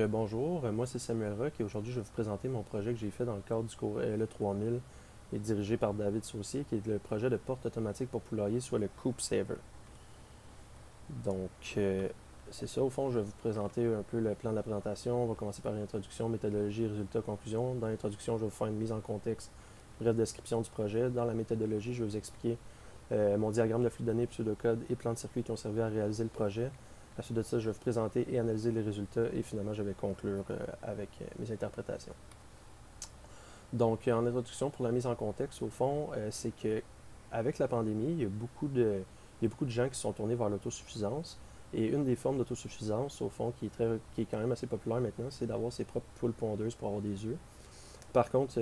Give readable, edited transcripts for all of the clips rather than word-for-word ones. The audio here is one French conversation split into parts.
Bonjour, moi c'est Samuel Roch et aujourd'hui je vais vous présenter mon projet que j'ai fait dans le cadre du cours LE 3000 et dirigé par David Saucier qui est le projet de porte automatique pour poulailler sur le Coop Saver. Donc euh, c'est ça, au fond je vais vous présenter un peu le plan de la présentation. On va commencer par l'introduction, méthodologie, résultats, conclusion. Dans l'introduction je vais vous faire une mise en contexte, bref description du projet. Dans la méthodologie je vais vous expliquer mon diagramme de flux de données, pseudocode et plan de circuit qui ont servi à réaliser le projet. À la suite de ça, je vais vous présenter et analyser les résultats et finalement, je vais conclure avec mes interprétations. En introduction, pour la mise en contexte, au fond, c'est que avec la pandémie, il y a beaucoup de gens qui se sont tournés vers l'autosuffisance. Et une des formes d'autosuffisance, au fond, qui est quand même assez populaire maintenant, c'est d'avoir ses propres poules pondeuses pour avoir des œufs. Par contre,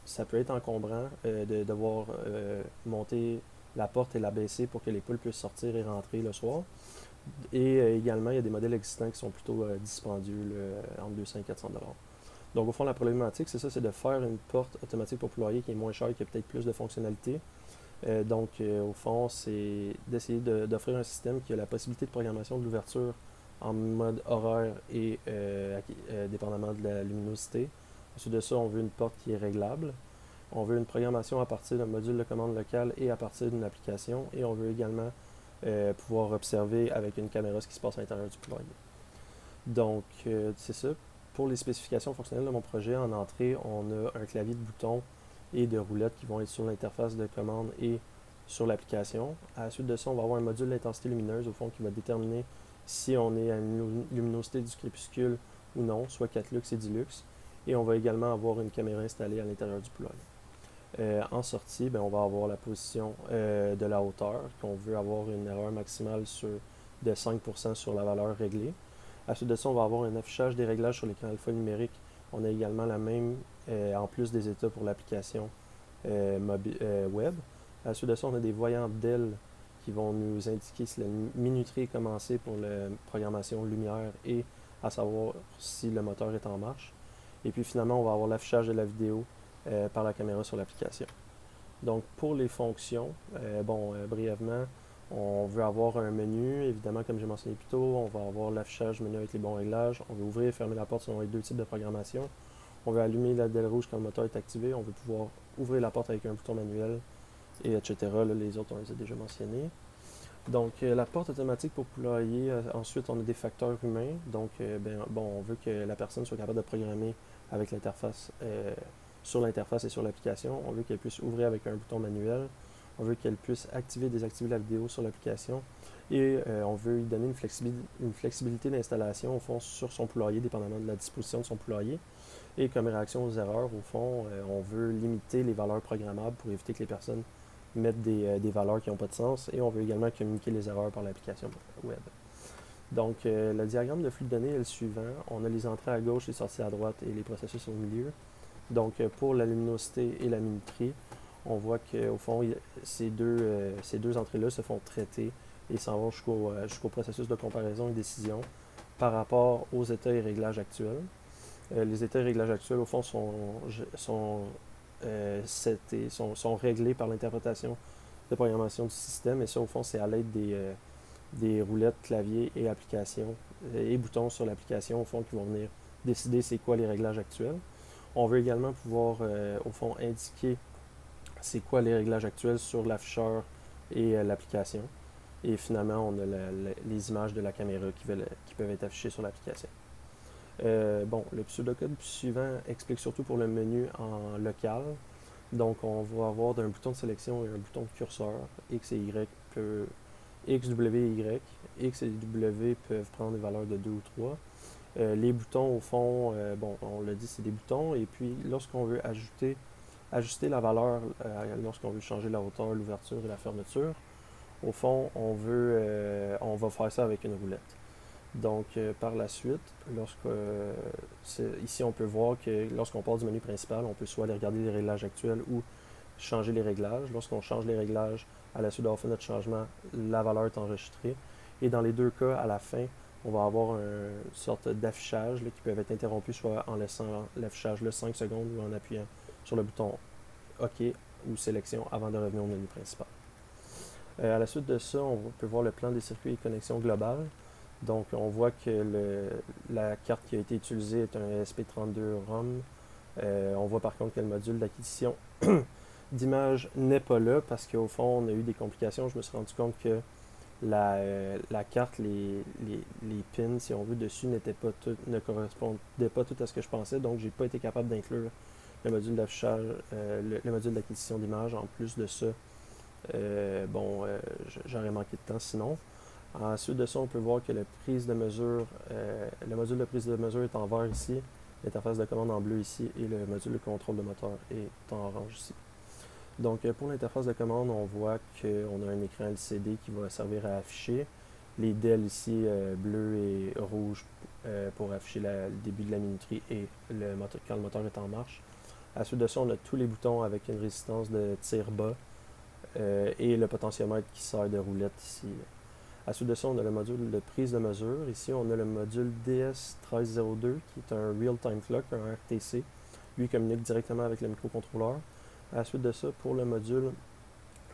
ça peut être encombrant de devoir monter la porte et la baisser pour que les poules puissent sortir et rentrer le soir. Et également, il y a des modèles existants qui sont plutôt dispendieux, entre 200 et 400 dollars. Donc, au fond, la problématique, c'est ça, c'est de faire une porte automatique pour poulailler qui est moins chère et qui a peut-être plus de fonctionnalités. Au fond, c'est d'essayer d'offrir un système qui a la possibilité de programmation de l'ouverture en mode horaire et dépendamment de la luminosité. Ensuite de ça, on veut une porte qui est réglable. On veut une programmation à partir d'un module de commande local et à partir d'une application. Et on veut également pouvoir observer avec une caméra ce qui se passe à l'intérieur du poulailler. C'est ça. Pour les spécifications fonctionnelles de mon projet, en entrée, on a un clavier de boutons et de roulettes qui vont être sur l'interface de commande et sur l'application. À la suite de ça, on va avoir un module d'intensité lumineuse au fond qui va déterminer si on est à une luminosité du crépuscule ou non, soit 4 lux et 10 lux. Et on va également avoir une caméra installée à l'intérieur du poulailler. En sortie, on va avoir la position de la hauteur, qu'on veut avoir une erreur maximale de 5% sur la valeur réglée. À suite de ça, on va avoir un affichage des réglages sur l'écran alphanumérique. On a également la même, en plus des états pour l'application web. À suite de ça, on a des voyants d'ailes qui vont nous indiquer si la minuterie est commencée pour la programmation lumière et à savoir si le moteur est en marche. Et puis finalement, on va avoir l'affichage de la vidéo par la caméra sur l'application. Donc pour les fonctions, brièvement, on veut avoir un menu, évidemment comme j'ai mentionné plus tôt, on va avoir l'affichage menu avec les bons réglages, on veut ouvrir et fermer la porte selon les deux types de programmation, on veut allumer la DEL rouge quand le moteur est activé, on veut pouvoir ouvrir la porte avec un bouton manuel, et etc. Là, les autres, on les a déjà mentionnés. La porte automatique pour poulailler, ensuite, on a des facteurs humains. On veut que la personne soit capable de programmer avec l'interface, sur l'interface et sur l'application. On veut qu'elle puisse ouvrir avec un bouton manuel. On veut qu'elle puisse activer et désactiver la vidéo sur l'application. Et on veut lui donner une flexibilité d'installation, au fond, sur son poulailler, dépendamment de la disposition de son poulailler. Et comme réaction aux erreurs, au fond, on veut limiter les valeurs programmables pour éviter que les personnes mettre des valeurs qui n'ont pas de sens et on veut également communiquer les erreurs par l'application web. Le diagramme de flux de données est le suivant. On a les entrées à gauche, les sorties à droite et les processus au milieu. Pour la luminosité et la minuterie, on voit qu'au fond, ces deux entrées-là se font traiter et s'en vont jusqu'au processus de comparaison et décision par rapport aux états et réglages actuels. Les états et réglages actuels, au fond, sont réglés par l'interprétation de programmation du système. Et ça, au fond, c'est à l'aide des roulettes, clavier et applications et boutons sur l'application, au fond, qui vont venir décider c'est quoi les réglages actuels. On veut également pouvoir, au fond, indiquer c'est quoi les réglages actuels sur l'afficheur et l'application. Et finalement, on a les images de la caméra qui peuvent être affichées sur l'application. Le pseudocode suivant explique surtout pour le menu en local. Donc, on va avoir un bouton de sélection et un bouton de curseur. X et Y X, W et Y. X et W peuvent prendre des valeurs de 2 ou 3. Les boutons, au fond, on l'a dit, c'est des boutons. Et puis, lorsqu'on veut ajuster la valeur, lorsqu'on veut changer la hauteur, l'ouverture et la fermeture, au fond, on va faire ça avec une roulette. Par la suite, ici, on peut voir que lorsqu'on part du menu principal, on peut soit aller regarder les réglages actuels ou changer les réglages. Lorsqu'on change les réglages, à la suite d'avoir fait notre changement, la valeur est enregistrée. Et dans les deux cas, à la fin, on va avoir une sorte d'affichage qui peut être interrompu soit en laissant l'affichage 5 secondes ou en appuyant sur le bouton OK ou sélection avant de revenir au menu principal. À la suite de ça, on peut voir le plan des circuits et connexions globales. Donc, on voit que la carte qui a été utilisée est un ESP32 ROM. On voit par contre que le module d'acquisition d'image n'est pas là parce qu'au fond, on a eu des complications. Je me suis rendu compte que la carte, les pins, si on veut, dessus ne correspondaient pas tout à ce que je pensais. Donc, j'ai pas été capable d'inclure le module d'affichage, le module d'acquisition d'image. En plus de ça, j'aurais manqué de temps sinon. Ensuite de ça, on peut voir que le module de prise de mesure est en vert ici, l'interface de commande en bleu ici et le module de contrôle de moteur est en orange ici. Donc pour l'interface de commande, on voit qu'on a un écran LCD qui va servir à afficher. Les DEL ici, bleu et rouge pour afficher le début de la minuterie et quand le moteur est en marche. Ensuite de ça, on a tous les boutons avec une résistance de tir bas et le potentiomètre qui sert de roulette ici. Ensuite de ça, on a le module de prise de mesure. Ici, on a le module DS1302 qui est un Real-Time Clock, un RTC. Lui, il communique directement avec le microcontrôleur. Ensuite de ça, pour le module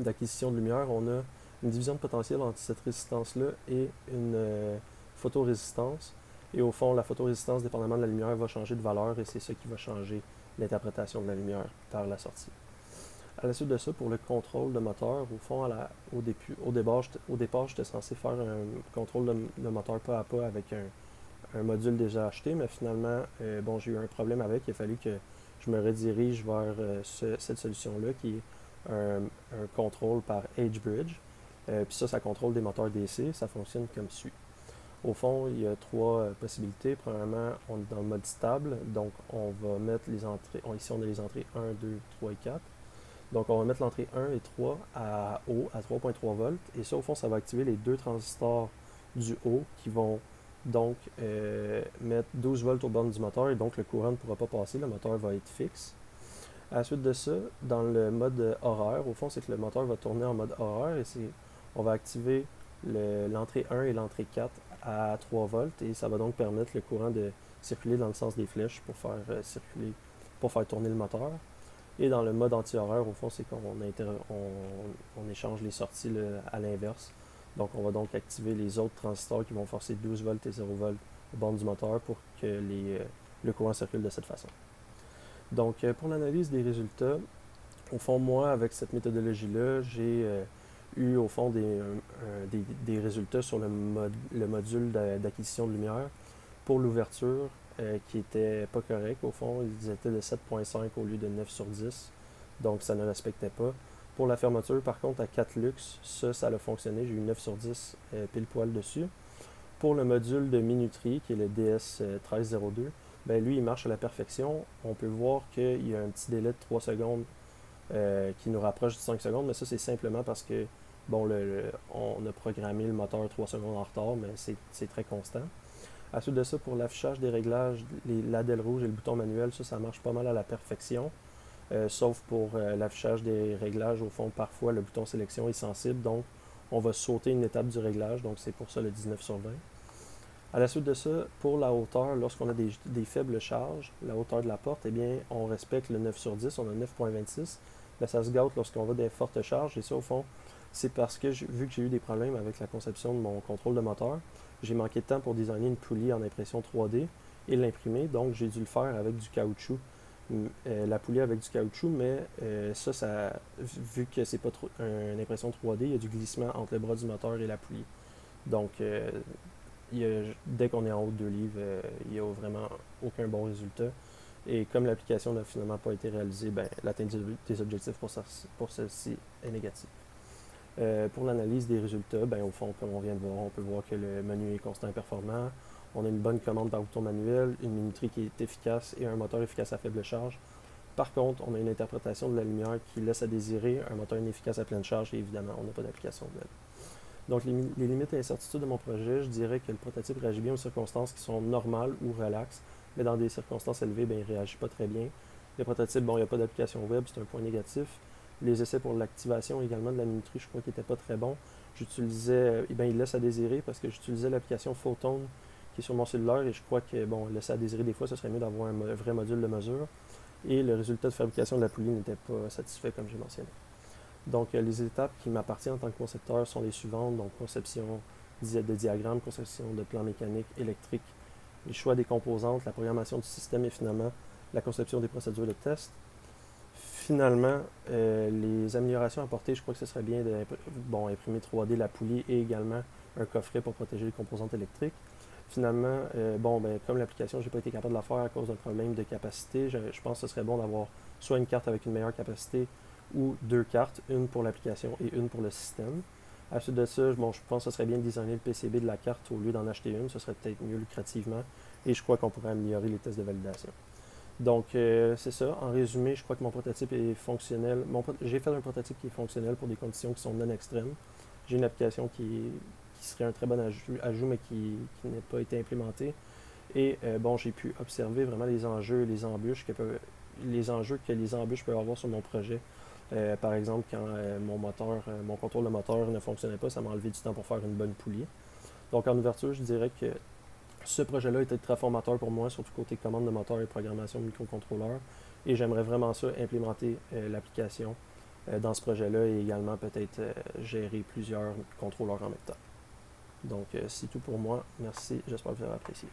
d'acquisition de lumière, on a une division de potentiel entre cette résistance-là et une photorésistance. Et au fond, la photorésistance, dépendamment de la lumière, va changer de valeur et c'est ça qui va changer l'interprétation de la lumière par la sortie. À la suite de ça, pour le contrôle de moteur, au fond, au départ, j'étais censé faire un contrôle de moteur pas à pas avec un module déjà acheté, mais finalement, j'ai eu un problème avec. Il a fallu que je me redirige vers cette solution-là qui est un contrôle par EdgeBridge. Puis ça contrôle des moteurs DC. Ça fonctionne comme suit. Au fond, il y a trois possibilités. Premièrement, on est dans le mode stable. Donc, on va mettre les entrées. Ici, on a les entrées 1, 2, 3 et 4. Donc, on va mettre l'entrée 1 et 3 à haut, à 3.3 volts. Et ça, au fond, ça va activer les deux transistors du haut qui vont donc mettre 12 volts aux bornes du moteur. Et donc, le courant ne pourra pas passer. Le moteur va être fixe. À la suite de ça, dans le mode horaire, au fond, c'est que le moteur va tourner en mode horaire. Et on va activer l'entrée 1 et l'entrée 4 à 3 volts. Et ça va donc permettre le courant de circuler dans le sens des flèches pour faire tourner le moteur. Et dans le mode anti-horaire, au fond, c'est qu'on échange les sorties à l'inverse. Donc, on va donc activer les autres transistors qui vont forcer 12 volts et 0 volts aux bornes du moteur pour que le courant circule de cette façon. Donc, pour l'analyse des résultats, au fond, moi, avec cette méthodologie-là, j'ai eu, au fond, des résultats sur le module d'acquisition de lumière pour l'ouverture qui était pas correct. Au fond, ils étaient de 7.5 au lieu de 9 sur 10. Donc, ça ne respectait pas. Pour la fermeture, par contre, à 4 lux, ça a fonctionné. J'ai eu 9 sur 10 pile poil dessus. Pour le module de minuterie, qui est le DS1302, ben lui, il marche à la perfection. On peut voir qu'il y a un petit délai de 3 secondes qui nous rapproche de 5 secondes, mais ça, c'est simplement parce que, on a programmé le moteur 3 secondes en retard, mais c'est très constant. À suite de ça, pour l'affichage des réglages, la DEL rouge et le bouton manuel, ça marche pas mal à la perfection. Sauf pour l'affichage des réglages, au fond, parfois le bouton sélection est sensible, donc on va sauter une étape du réglage, donc c'est pour ça le 19 sur 20. À la suite de ça, pour la hauteur, lorsqu'on a des faibles charges, la hauteur de la porte, eh bien, on respecte le 9 sur 10, on a 9.26. Là, ça se gâte lorsqu'on va des fortes charges, et ça, au fond, c'est parce que, vu que j'ai eu des problèmes avec la conception de mon contrôle de moteur, j'ai manqué de temps pour designer une poulie en impression 3D et l'imprimer, donc j'ai dû le faire avec du caoutchouc. La poulie avec du caoutchouc, mais vu que c'est pas une impression 3D, il y a du glissement entre le bras du moteur et la poulie. Donc, dès qu'on est en haut de 2 livres, il n'y a vraiment aucun bon résultat. Et comme l'application n'a finalement pas été réalisée, l'atteinte des objectifs pour celle-ci est négative. Pour l'analyse des résultats, au fond, comme on vient de voir, on peut voir que le menu est constant et performant. On a une bonne commande par bouton manuel, une minuterie qui est efficace et un moteur efficace à faible charge. Par contre, on a une interprétation de la lumière qui laisse à désirer, un moteur inefficace à pleine charge et évidemment, on n'a pas d'application web. Donc, les limites et incertitudes de mon projet, je dirais que le prototype réagit bien aux circonstances qui sont normales ou relaxes, mais dans des circonstances élevées, il ne réagit pas très bien. Le prototype, il n'y a pas d'application web, c'est un point négatif. Les essais pour l'activation également de la minuterie, je crois qu'ils n'étaient pas très bons. J'utilisais, il laisse à désirer parce que j'utilisais l'application Photon qui est sur mon cellulaire et je crois que, il laisse à désirer des fois, ce serait mieux d'avoir un vrai module de mesure. Et le résultat de fabrication de la poulie n'était pas satisfait comme j'ai mentionné. Donc, les étapes qui m'appartiennent en tant que concepteur sont les suivantes. Donc, conception de diagrammes, conception de plans mécaniques, électriques, les choix des composantes, la programmation du système et finalement la conception des procédures de test. Finalement, les améliorations apportées, je crois que ce serait bien d'imprimer 3D la poulie et également un coffret pour protéger les composantes électriques. Finalement, comme l'application, je n'ai pas été capable de la faire à cause d'un problème de capacité, je pense que ce serait bon d'avoir soit une carte avec une meilleure capacité ou deux cartes, une pour l'application et une pour le système. À la suite de ça, je pense que ce serait bien de designer le PCB de la carte au lieu d'en acheter une, ce serait peut-être mieux lucrativement et je crois qu'on pourrait améliorer les tests de validation. Donc, c'est ça. En résumé, je crois que mon prototype est fonctionnel. J'ai fait un prototype qui est fonctionnel pour des conditions qui sont non extrêmes. J'ai une application qui serait un très bon ajout mais qui n'a pas été implémenté. Et j'ai pu observer vraiment les enjeux et les embûches que les embûches peuvent avoir sur mon projet. Par exemple, quand mon contrôle de moteur ne fonctionnait pas, ça m'a enlevé du temps pour faire une bonne poulie. Donc en ouverture, je dirais que ce projet-là était très formateur pour moi, surtout côté commande de moteur et programmation de microcontrôleurs. Et j'aimerais vraiment ça, implémenter l'application dans ce projet-là et également peut-être gérer plusieurs contrôleurs en même temps. Donc c'est tout pour moi. Merci, j'espère que vous avez apprécié.